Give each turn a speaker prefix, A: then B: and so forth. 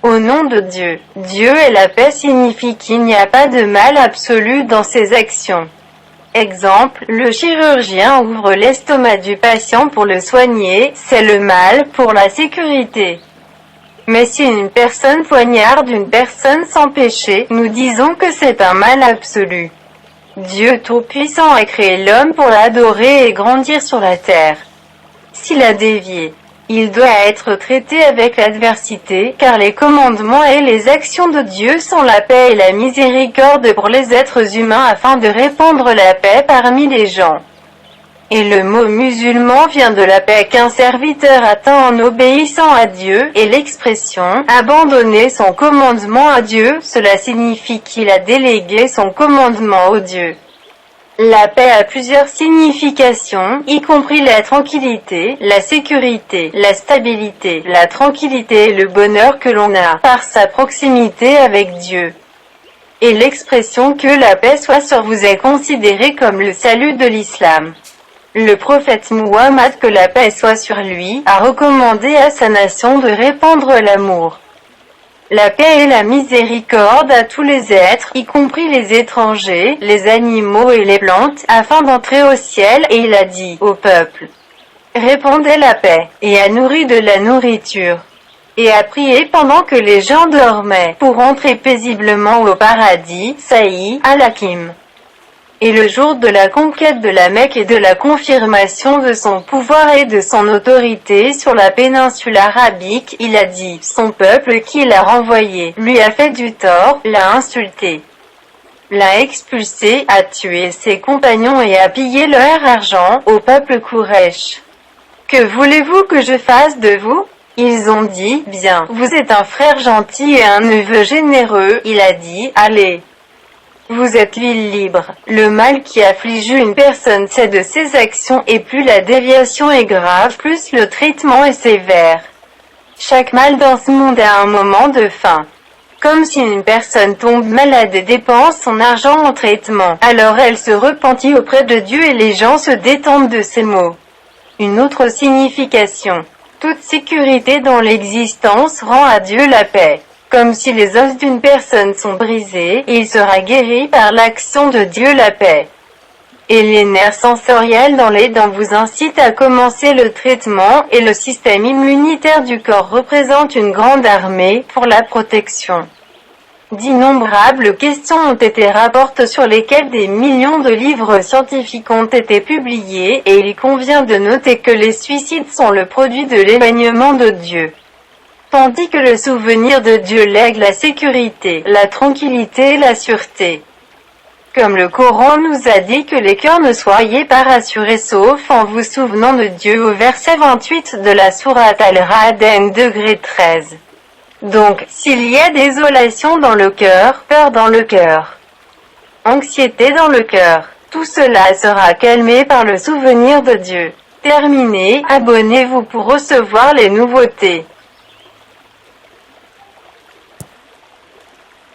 A: Au nom de Dieu. Dieu est la paix signifie qu'il n'y a pas de mal absolu dans ses actions. Exemple, le chirurgien ouvre l'estomac du patient pour le soigner, c'est le mal pour la sécurité. Mais si une personne poignarde une personne sans péché, nous disons que c'est un mal absolu. Dieu Tout-Puissant a créé l'homme pour l'adorer et grandir sur la terre. S'il a dévié, il doit être traité avec l'adversité, car les commandements et les actions de Dieu sont la paix et la miséricorde pour les êtres humains afin de répandre la paix parmi les gens. Et le mot musulman vient de la paix qu'un serviteur atteint en obéissant à Dieu, et l'expression « abandonner son commandement à Dieu », cela signifie qu'il a délégué son commandement au Dieu. La paix a plusieurs significations, y compris la tranquillité, la sécurité, la stabilité, la tranquillité et le bonheur que l'on a par sa proximité avec Dieu. Et l'expression « que la paix soit sur vous » est considérée comme le salut de l'islam. Le prophète Muhammad, que la paix soit sur lui, a recommandé à sa nation de répandre l'amour, la paix et la miséricorde à tous les êtres, y compris les étrangers, les animaux et les plantes, afin d'entrer au ciel, et il a dit au peuple, répandez la paix, et a nourri de la nourriture, et a prié pendant que les gens dormaient, pour entrer paisiblement au paradis, Sahih al-Hakim. Et le jour de la conquête de la Mecque et de la confirmation de son pouvoir et de son autorité sur la péninsule arabique, il a dit, son peuple qui l'a renvoyé, lui a fait du tort, l'a insulté, l'a expulsé, a tué ses compagnons et a pillé leur argent, au peuple Quraysh. Que voulez-vous que je fasse de vous? Ils ont dit, bien, vous êtes un frère gentil et un neveu généreux, il a dit, allez. Vous êtes l'île libre. Le mal qui afflige une personne c'est de ses actions et plus la déviation est grave, plus le traitement est sévère. Chaque mal dans ce monde a un moment de fin. Comme si une personne tombe malade et dépense son argent en traitement, alors elle se repentit auprès de Dieu et les gens se détendent de ces mots. Une autre signification. Toute sécurité dans l'existence rend à Dieu la paix. Comme si les os d'une personne sont brisés, il sera guéri par l'action de Dieu la paix. Et les nerfs sensoriels dans les dents vous incitent à commencer le traitement, et le système immunitaire du corps représente une grande armée pour la protection. D'innombrables questions ont été rapportées sur lesquelles des millions de livres scientifiques ont été publiés, et il convient de noter que les suicides sont le produit de l'éloignement de Dieu. Tandis que le souvenir de Dieu lègue la sécurité, la tranquillité et la sûreté. Comme le Coran nous a dit que les cœurs ne soyez pas rassurés sauf en vous souvenant de Dieu au verset 28 de la sourate Al-Ra'd 13. Donc, s'il y a désolation dans le cœur, peur dans le cœur, anxiété dans le cœur, tout cela sera calmé par le souvenir de Dieu. Terminé, abonnez-vous pour recevoir les nouveautés.